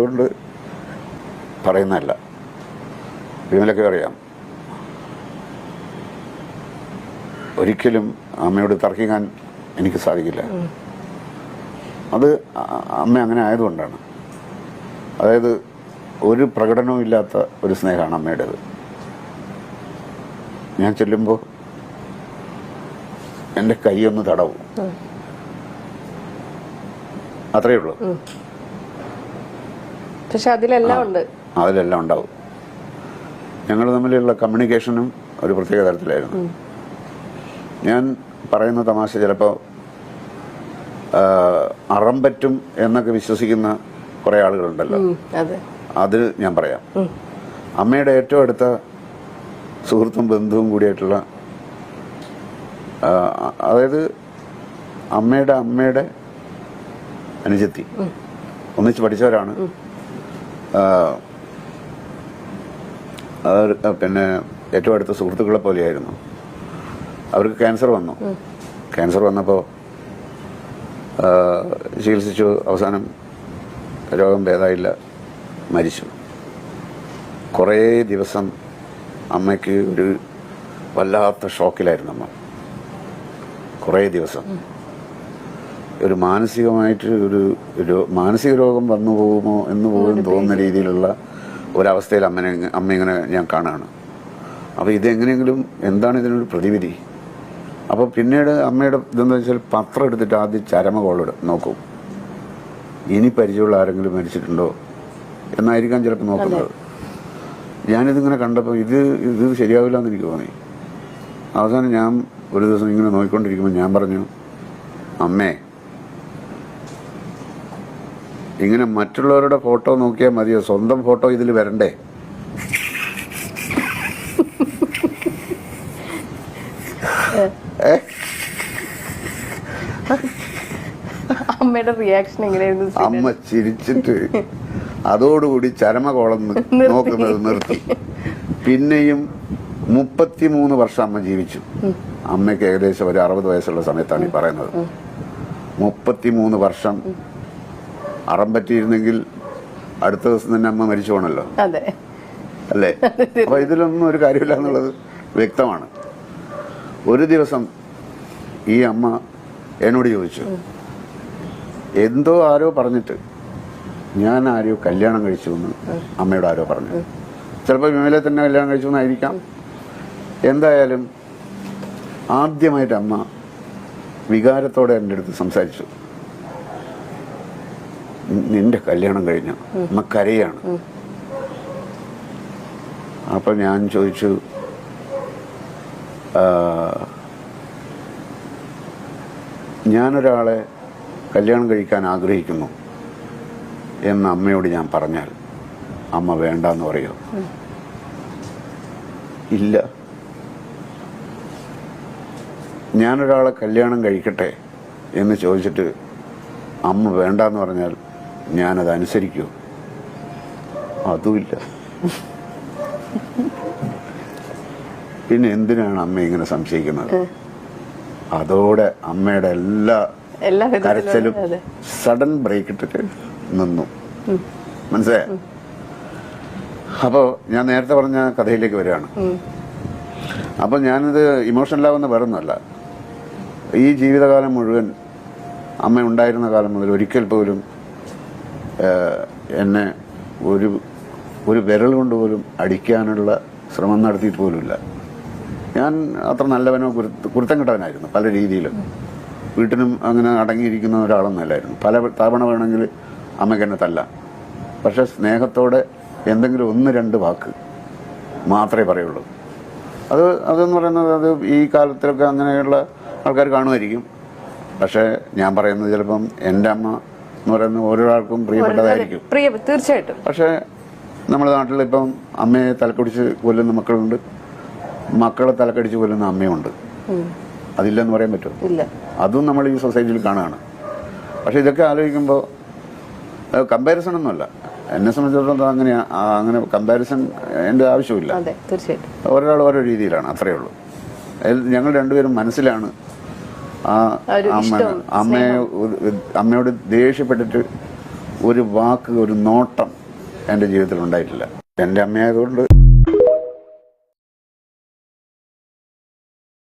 ആയതുകൊണ്ട് പറയുന്നതല്ല. വിമലൊക്കെ അറിയാം, ഒരിക്കലും അമ്മയോട് തർക്കിക്കാൻ എനിക്ക് സാധിക്കില്ല. അത് അമ്മ അങ്ങനെ ആയതുകൊണ്ടാണ്. അതായത് ഒരു പ്രകടനവും ഇല്ലാത്ത ഒരു സ്നേഹമാണ് അമ്മയുടേത്. ഞാൻ ചെല്ലുമ്പോൾ എൻ്റെ കൈയൊന്ന് തടവും, അത്രയേ ഉള്ളൂ. പക്ഷെ അതിലെല്ലാം ഉണ്ടാവും. ഞങ്ങൾ തമ്മിലുള്ള കമ്മ്യൂണിക്കേഷനും ഒരു പ്രത്യേക തരത്തിലായിരുന്നു. ഞാൻ പറയുന്ന തമാശ ചിലപ്പോൾ അറം പറ്റും എന്നൊക്കെ വിശ്വസിക്കുന്ന കുറെ ആളുകളുണ്ടല്ലോ, അത് ഞാൻ പറയാം. അമ്മയുടെ ഏറ്റവും അടുത്ത സുഹൃത്തും ബന്ധുവും കൂടിയായിട്ടുള്ള, അതായത് അമ്മയുടെ അനുജത്തി, ഒന്നിച്ച് പഠിച്ചവരാണ്. പിന്നെ ഏറ്റവും അടുത്ത സുഹൃത്തുക്കളെ പോലെയായിരുന്നു. അവർക്ക് ക്യാൻസർ വന്നു. ക്യാൻസർ വന്നപ്പോൾ ചികിത്സിച്ചു. അവസാനം രോഗം ഭേദമായില്ല, മരിച്ചു. കുറേ ദിവസം അമ്മയ്ക്ക് ഒരു വല്ലാത്ത ഷോക്കിലായിരുന്നു അമ്മ. കുറേ ദിവസം ഒരു മാനസികമായിട്ട് ഒരു മാനസിക രോഗം വന്നു പോകുമോ എന്ന് പോലും തോന്നുന്ന രീതിയിലുള്ള ഒരവസ്ഥയിൽ അമ്മ ഇങ്ങനെ ഞാൻ കാണുകയാണ്. അപ്പോൾ ഇതെങ്ങനെയെങ്കിലും എന്താണ് ഇതിനൊരു പ്രതിവിധി? അപ്പോൾ പിന്നീട് അമ്മയുടെ ഇതെന്ന് വെച്ചാൽ പത്രം എടുത്തിട്ട് ആദ്യം ചരമകോളം നോക്കും, ഇനി പരിചയമുള്ള ആരെങ്കിലും മരിച്ചിട്ടുണ്ടോ എന്നായിരിക്കാം ചിലപ്പോൾ നോക്കുന്നത്. ഞാനിതിങ്ങനെ കണ്ടപ്പോൾ ഇത് ശരിയാവില്ല എന്ന് എനിക്ക് തോന്നി. അവസാനം ഞാൻ ഒരു ദിവസം ഇങ്ങനെ നോക്കിക്കൊണ്ടിരിക്കുമ്പോൾ ഞാൻ പറഞ്ഞു, അമ്മേ, ഇങ്ങനെ മറ്റുള്ളവരുടെ ഫോട്ടോ നോക്കിയാൽ മതിയോ, സ്വന്തം ഫോട്ടോ ഇതിൽ വരണ്ടേ? അമ്മയുടെ റിയാക്ഷൻ എങ്ങനെയായിരുന്നു? അമ്മ ചിരിച്ചിട്ട് അതോടുകൂടി ചരമകോളം നോക്കുന്നത് നിർത്തി. പിന്നെയും 33 വർഷം അമ്മ ജീവിച്ചു. അമ്മയ്ക്ക് ഏകദേശം ഒരു 60 വയസ്സുള്ള സമയത്താണ് ഈ പറയുന്നത്. 33 വർഷം അറം പറ്റിയിരുന്നെങ്കിൽ അടുത്ത ദിവസം തന്നെ അമ്മ മരിച്ചു പോകണല്ലോ, അല്ലേ? അപ്പൊ ഇതിലൊന്നും ഒരു കാര്യമില്ല എന്നുള്ളത് വ്യക്തമാണ്. ഒരു ദിവസം ഈ അമ്മ എന്നോട് ചോദിച്ചു, എന്തോ ആരോ പറഞ്ഞിട്ട് ഞാൻ ആരോ കല്യാണം കഴിച്ചു എന്ന് അമ്മയോട് ആരോ പറഞ്ഞു. ചിലപ്പോൾ വിമലെ തന്നെ കല്യാണം കഴിച്ചു എന്നായിരിക്കാം. എന്തായാലും ആദ്യമായിട്ട് അമ്മ വികാരത്തോടെ എൻ്റെ അടുത്ത് സംസാരിച്ചു. നിന്റെ കല്യാണം കഴിഞ്ഞു. അമ്മ കരയാണ്. അപ്പൊ ഞാൻ ചോദിച്ചു, ഞാനൊരാളെ കല്യാണം കഴിക്കാൻ ആഗ്രഹിക്കുന്നു എന്ന് അമ്മയോട് ഞാൻ പറഞ്ഞാൽ അമ്മ വേണ്ടെന്ന് പറയോ? ഇല്ല. ഞാനൊരാളെ കല്യാണം കഴിക്കട്ടെ എന്ന് ചോദിച്ചിട്ട് അമ്മ വേണ്ടെന്ന് പറഞ്ഞാൽ ഞാനത് അനുസരിക്കുമോ? അതുമില്ല. പിന്നെ എന്തിനാണ് അമ്മ ഇങ്ങനെ സംശയിക്കുന്നത്? അതോടെ അമ്മയുടെ എല്ലാ കരച്ചിലും സഡൻ ബ്രേക്ക് ഇട്ടിട്ട് നിന്നു. മനസ്സിലായ? അപ്പോൾ ഞാൻ നേരത്തെ പറഞ്ഞ കഥയിലേക്ക് വരികയാണ്. അപ്പൊ ഞാനിത് ഇമോഷണലാവുന്ന വേറൊന്നുമല്ല. ഈ ജീവിതകാലം മുഴുവൻ അമ്മ ഉണ്ടായിരുന്ന കാലം മുതൽ ഒരിക്കൽ പോലും എന്നെ ഒരു വിരൽ കൊണ്ട് പോലും അടിക്കാനുള്ള ശ്രമം നടത്തിയിട്ട് പോലുമില്ല. ഞാൻ അത്ര നല്ലവനോ കുരുത്തം കിട്ടവനായിരുന്നു പല രീതിയിലും. വീട്ടിനും അങ്ങനെ അടങ്ങിയിരിക്കുന്ന ഒരാളൊന്നുമല്ലായിരുന്നു. പല തവണ വേണമെങ്കിൽ അമ്മയ്ക്ക് എന്നെ തല്ലാം. പക്ഷെ സ്നേഹത്തോടെ എന്തെങ്കിലും 1-2 വാക്ക് മാത്രമേ പറയുള്ളൂ. അതെന്ന് പറയുന്നത് അത് ഈ കാലത്തിലൊക്കെ അങ്ങനെയുള്ള ആൾക്കാർ കാണുമായിരിക്കും. പക്ഷെ ഞാൻ പറയുന്നത് ചിലപ്പം എൻ്റെ അമ്മ എന്ന് പറയുന്നത് ഓരോരാൾക്കും പ്രിയപ്പെട്ടതായിരിക്കും, തീർച്ചയായിട്ടും. പക്ഷെ നമ്മുടെ നാട്ടിൽ ഇപ്പം അമ്മയെ തലക്കടിച്ച് കൊല്ലുന്ന മക്കളുണ്ട്, മക്കളെ തലക്കടിച്ച് കൊല്ലുന്ന അമ്മയുണ്ട്. അതില്ലെന്ന് പറയാൻ പറ്റുമോ? ഇല്ല. അതും നമ്മൾ ഈ സൊസൈറ്റിയിൽ കാണുകയാണ്. പക്ഷെ ഇതൊക്കെ ആലോചിക്കുമ്പോൾ കമ്പാരിസൺ ഒന്നുമല്ല. എന്നെ സംബന്ധിച്ചിടത്തോളം അങ്ങനെ കമ്പാരിസൺ എൻ്റെ ആവശ്യമില്ല. ഒരാൾ ഓരോ രീതിയിലാണ്, അത്രയേ ഉള്ളൂ. ഞങ്ങൾ രണ്ടുപേരും മനസ്സിലാണ് അമ്മയോട് ദേഷ്യപ്പെട്ടിട്ട് ഒരു വാക്ക്, ഒരു നോട്ടം എൻ്റെ ജീവിതത്തിൽ ഉണ്ടായിട്ടില്ല. എൻ്റെ അമ്മയായതുകൊണ്ട്